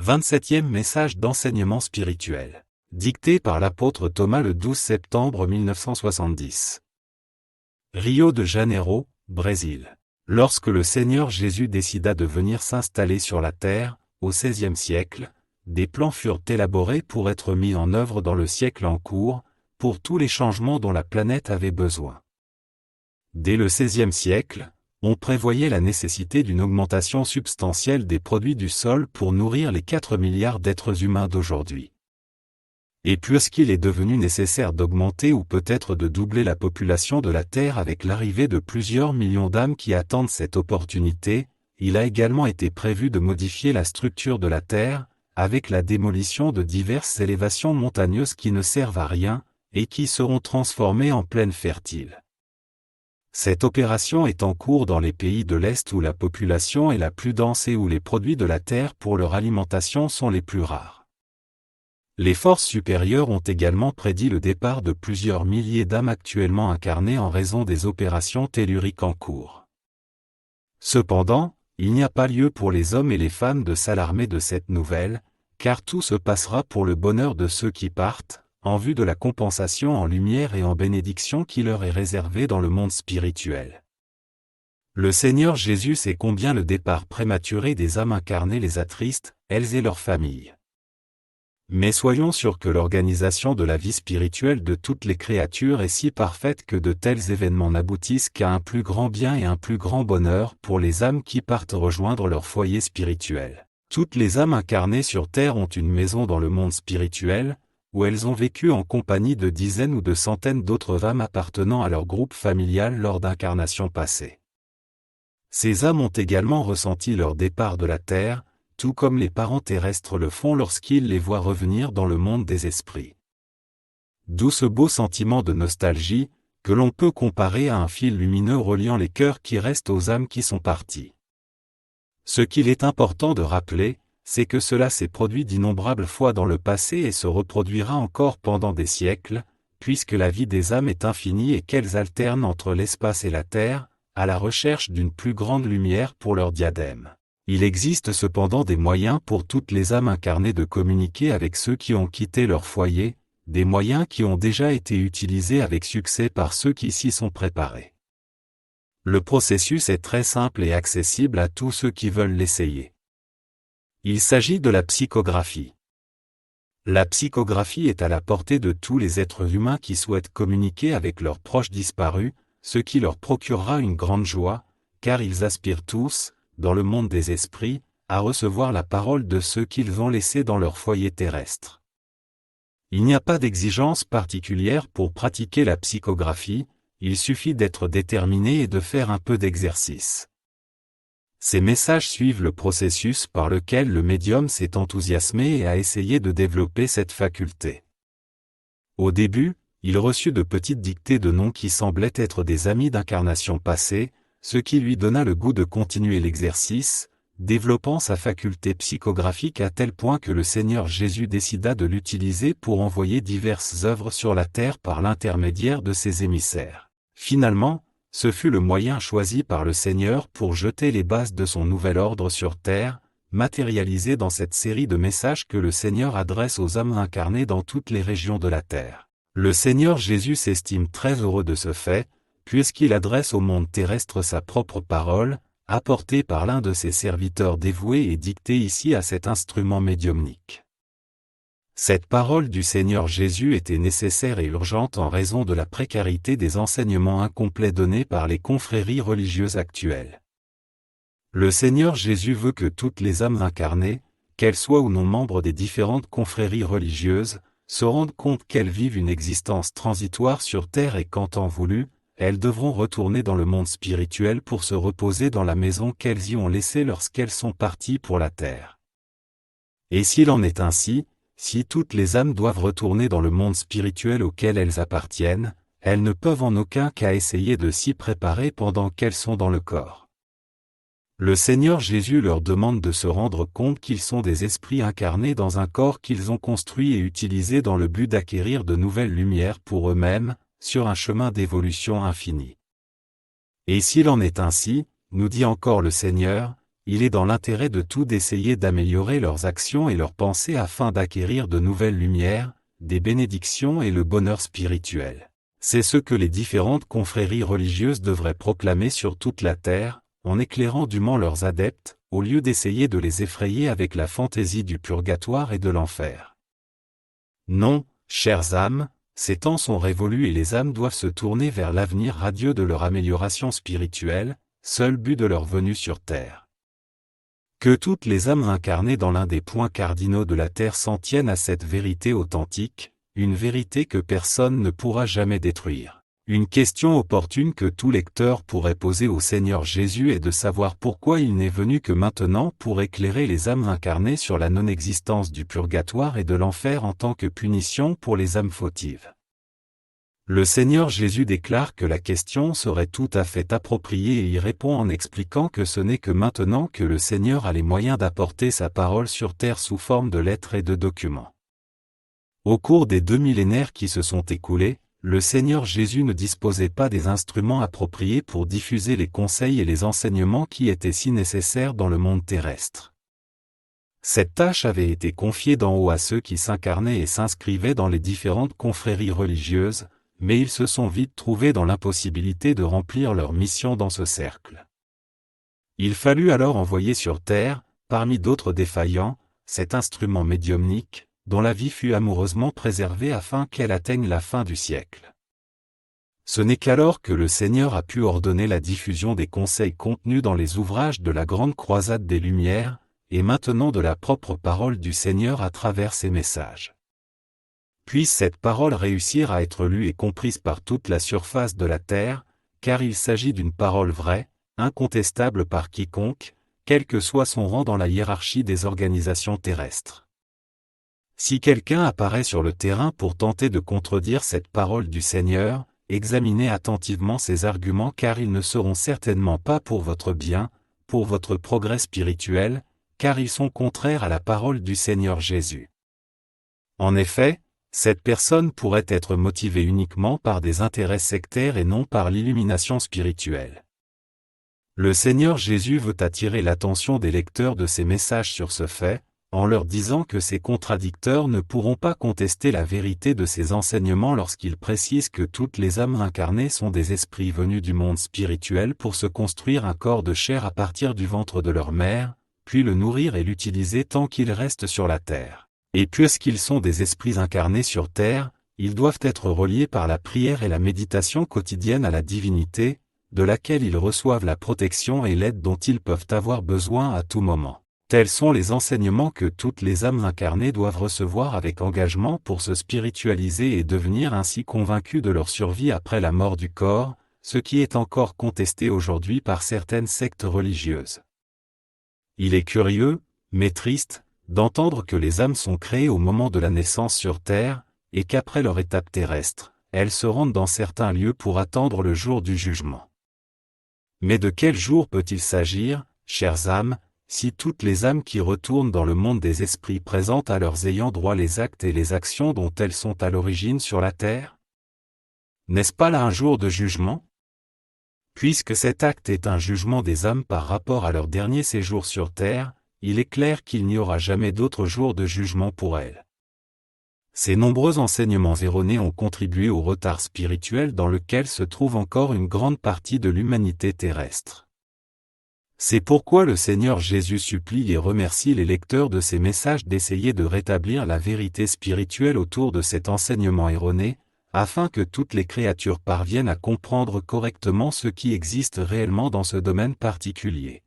27e message d'enseignement spirituel. Dicté par l'apôtre Thomas le 12 septembre 1970. Rio de Janeiro, Brésil. Lorsque le Seigneur Jésus décida de venir s'installer sur la terre, au XVIe siècle, des plans furent élaborés pour être mis en œuvre dans le siècle en cours, pour tous les changements dont la planète avait besoin. Dès le XVIe siècle, on prévoyait la nécessité d'une augmentation substantielle des produits du sol pour nourrir les 4 milliards d'êtres humains d'aujourd'hui. Et puisqu'il est devenu nécessaire d'augmenter ou peut-être de doubler la population de la Terre avec l'arrivée de plusieurs millions d'âmes qui attendent cette opportunité, il a également été prévu de modifier la structure de la Terre, avec la démolition de diverses élévations montagneuses qui ne servent à rien, et qui seront transformées en plaines fertiles. Cette opération est en cours dans les pays de l'Est où la population est la plus dense et où les produits de la terre pour leur alimentation sont les plus rares. Les forces supérieures ont également prédit le départ de plusieurs milliers d'âmes actuellement incarnées en raison des opérations telluriques en cours. Cependant, il n'y a pas lieu pour les hommes et les femmes de s'alarmer de cette nouvelle, car tout se passera pour le bonheur de ceux qui partent, en vue de la compensation en lumière et en bénédiction qui leur est réservée dans le monde spirituel. Le Seigneur Jésus sait combien le départ prématuré des âmes incarnées les attriste, elles et leurs familles. Mais soyons sûrs que l'organisation de la vie spirituelle de toutes les créatures est si parfaite que de tels événements n'aboutissent qu'à un plus grand bien et un plus grand bonheur pour les âmes qui partent rejoindre leur foyer spirituel. Toutes les âmes incarnées sur terre ont une maison dans le monde spirituel, où elles ont vécu en compagnie de dizaines ou de centaines d'autres âmes appartenant à leur groupe familial lors d'incarnations passées. Ces âmes ont également ressenti leur départ de la terre, tout comme les parents terrestres le font lorsqu'ils les voient revenir dans le monde des esprits. D'où ce beau sentiment de nostalgie, que l'on peut comparer à un fil lumineux reliant les cœurs qui restent aux âmes qui sont parties. Ce qu'il est important de rappeler, c'est que cela s'est produit d'innombrables fois dans le passé et se reproduira encore pendant des siècles, puisque la vie des âmes est infinie et qu'elles alternent entre l'espace et la terre, à la recherche d'une plus grande lumière pour leur diadème. Il existe cependant des moyens pour toutes les âmes incarnées de communiquer avec ceux qui ont quitté leur foyer, des moyens qui ont déjà été utilisés avec succès par ceux qui s'y sont préparés. Le processus est très simple et accessible à tous ceux qui veulent l'essayer. Il s'agit de la psychographie. La psychographie est à la portée de tous les êtres humains qui souhaitent communiquer avec leurs proches disparus, ce qui leur procurera une grande joie, car ils aspirent tous, dans le monde des esprits, à recevoir la parole de ceux qu'ils ont laissés dans leur foyer terrestre. Il n'y a pas d'exigence particulière pour pratiquer la psychographie, il suffit d'être déterminé et de faire un peu d'exercice. Ces messages suivent le processus par lequel le médium s'est enthousiasmé et a essayé de développer cette faculté. Au début, il reçut de petites dictées de noms qui semblaient être des amis d'incarnation passée, ce qui lui donna le goût de continuer l'exercice, développant sa faculté psychographique à tel point que le Seigneur Jésus décida de l'utiliser pour envoyer diverses œuvres sur la terre par l'intermédiaire de ses émissaires. Finalement, ce fut le moyen choisi par le Seigneur pour jeter les bases de son nouvel ordre sur terre, matérialisé dans cette série de messages que le Seigneur adresse aux âmes incarnées dans toutes les régions de la terre. Le Seigneur Jésus s'estime très heureux de ce fait, puisqu'il adresse au monde terrestre sa propre parole, apportée par l'un de ses serviteurs dévoués et dictée ici à cet instrument médiumnique. Cette parole du Seigneur Jésus était nécessaire et urgente en raison de la précarité des enseignements incomplets donnés par les confréries religieuses actuelles. Le Seigneur Jésus veut que toutes les âmes incarnées, qu'elles soient ou non membres des différentes confréries religieuses, se rendent compte qu'elles vivent une existence transitoire sur terre et qu'en temps voulu, elles devront retourner dans le monde spirituel pour se reposer dans la maison qu'elles y ont laissée lorsqu'elles sont parties pour la terre. Et s'il en est ainsi, si toutes les âmes doivent retourner dans le monde spirituel auquel elles appartiennent, elles ne peuvent en aucun cas essayer de s'y préparer pendant qu'elles sont dans le corps. Le Seigneur Jésus leur demande de se rendre compte qu'ils sont des esprits incarnés dans un corps qu'ils ont construit et utilisé dans le but d'acquérir de nouvelles lumières pour eux-mêmes, sur un chemin d'évolution infinie. Et s'il en est ainsi, nous dit encore le Seigneur, il est dans l'intérêt de tout d'essayer d'améliorer leurs actions et leurs pensées afin d'acquérir de nouvelles lumières, des bénédictions et le bonheur spirituel. C'est ce que les différentes confréries religieuses devraient proclamer sur toute la terre, en éclairant dûment leurs adeptes, au lieu d'essayer de les effrayer avec la fantaisie du purgatoire et de l'enfer. Non, chères âmes, ces temps sont révolus et les âmes doivent se tourner vers l'avenir radieux de leur amélioration spirituelle, seul but de leur venue sur terre. Que toutes les âmes incarnées dans l'un des points cardinaux de la terre s'en tiennent à cette vérité authentique, une vérité que personne ne pourra jamais détruire. Une question opportune que tout lecteur pourrait poser au Seigneur Jésus est de savoir pourquoi il n'est venu que maintenant pour éclairer les âmes incarnées sur la non-existence du purgatoire et de l'enfer en tant que punition pour les âmes fautives. Le Seigneur Jésus déclare que la question serait tout à fait appropriée et y répond en expliquant que ce n'est que maintenant que le Seigneur a les moyens d'apporter sa parole sur terre sous forme de lettres et de documents. Au cours des 2 millénaires qui se sont écoulés, le Seigneur Jésus ne disposait pas des instruments appropriés pour diffuser les conseils et les enseignements qui étaient si nécessaires dans le monde terrestre. Cette tâche avait été confiée d'en haut à ceux qui s'incarnaient et s'inscrivaient dans les différentes confréries religieuses, mais ils se sont vite trouvés dans l'impossibilité de remplir leur mission dans ce cercle. Il fallut alors envoyer sur terre, parmi d'autres défaillants, cet instrument médiumnique, dont la vie fut amoureusement préservée afin qu'elle atteigne la fin du siècle. Ce n'est qu'alors que le Seigneur a pu ordonner la diffusion des conseils contenus dans les ouvrages de la Grande Croisade des Lumières, et maintenant de la propre parole du Seigneur à travers ses messages. Puisse cette parole réussir à être lue et comprise par toute la surface de la terre, car il s'agit d'une parole vraie, incontestable par quiconque, quel que soit son rang dans la hiérarchie des organisations terrestres. Si quelqu'un apparaît sur le terrain pour tenter de contredire cette parole du Seigneur, examinez attentivement ses arguments car ils ne seront certainement pas pour votre bien, pour votre progrès spirituel, car ils sont contraires à la parole du Seigneur Jésus. En effet, cette personne pourrait être motivée uniquement par des intérêts sectaires et non par l'illumination spirituelle. Le Seigneur Jésus veut attirer l'attention des lecteurs de ces messages sur ce fait, en leur disant que ces contradicteurs ne pourront pas contester la vérité de ces enseignements lorsqu'ils précisent que toutes les âmes incarnées sont des esprits venus du monde spirituel pour se construire un corps de chair à partir du ventre de leur mère, puis le nourrir et l'utiliser tant qu'ils restent sur la terre. Et puisqu'ils sont des esprits incarnés sur terre, ils doivent être reliés par la prière et la méditation quotidienne à la divinité, de laquelle ils reçoivent la protection et l'aide dont ils peuvent avoir besoin à tout moment. Tels sont les enseignements que toutes les âmes incarnées doivent recevoir avec engagement pour se spiritualiser et devenir ainsi convaincus de leur survie après la mort du corps, ce qui est encore contesté aujourd'hui par certaines sectes religieuses. Il est curieux, mais triste, d'entendre que les âmes sont créées au moment de la naissance sur terre, et qu'après leur étape terrestre, elles se rendent dans certains lieux pour attendre le jour du jugement. Mais de quel jour peut-il s'agir, chères âmes, si toutes les âmes qui retournent dans le monde des esprits présentent à leurs ayants droit les actes et les actions dont elles sont à l'origine sur la terre? N'est-ce pas là un jour de jugement? Puisque cet acte est un jugement des âmes par rapport à leur dernier séjour sur terre, il est clair qu'il n'y aura jamais d'autre jour de jugement pour elles. Ces nombreux enseignements erronés ont contribué au retard spirituel dans lequel se trouve encore une grande partie de l'humanité terrestre. C'est pourquoi le Seigneur Jésus supplie et remercie les lecteurs de ces messages d'essayer de rétablir la vérité spirituelle autour de cet enseignement erroné, afin que toutes les créatures parviennent à comprendre correctement ce qui existe réellement dans ce domaine particulier.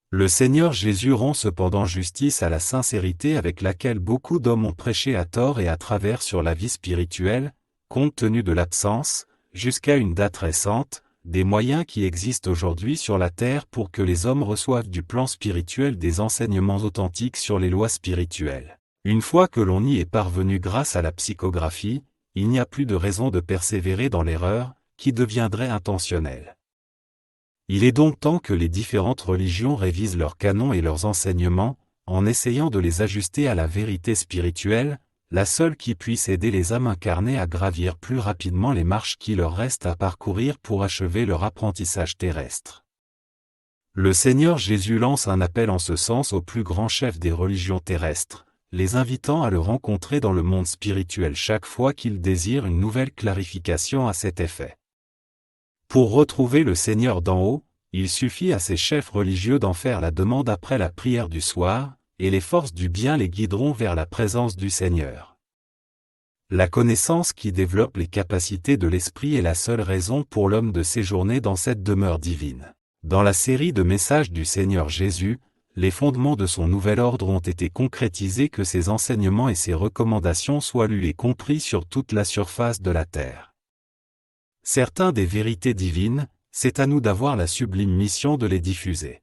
Le Seigneur Jésus rend cependant justice à la sincérité avec laquelle beaucoup d'hommes ont prêché à tort et à travers sur la vie spirituelle, compte tenu de l'absence, jusqu'à une date récente, des moyens qui existent aujourd'hui sur la terre pour que les hommes reçoivent du plan spirituel des enseignements authentiques sur les lois spirituelles. Une fois que l'on y est parvenu grâce à la psychographie, il n'y a plus de raison de persévérer dans l'erreur, qui deviendrait intentionnelle. Il est donc temps que les différentes religions révisent leurs canons et leurs enseignements, en essayant de les ajuster à la vérité spirituelle, la seule qui puisse aider les âmes incarnées à gravir plus rapidement les marches qui leur restent à parcourir pour achever leur apprentissage terrestre. Le Seigneur Jésus lance un appel en ce sens aux plus grands chefs des religions terrestres, les invitant à le rencontrer dans le monde spirituel chaque fois qu'ils désirent une nouvelle clarification à cet effet. Pour retrouver le Seigneur d'en haut, il suffit à ces chefs religieux d'en faire la demande après la prière du soir, et les forces du bien les guideront vers la présence du Seigneur. La connaissance qui développe les capacités de l'esprit est la seule raison pour l'homme de séjourner dans cette demeure divine. Dans la série de messages du Seigneur Jésus, les fondements de son nouvel ordre ont été concrétisés, que ses enseignements et ses recommandations soient lus et compris sur toute la surface de la terre. Certains des vérités divines, c'est à nous d'avoir la sublime mission de les diffuser.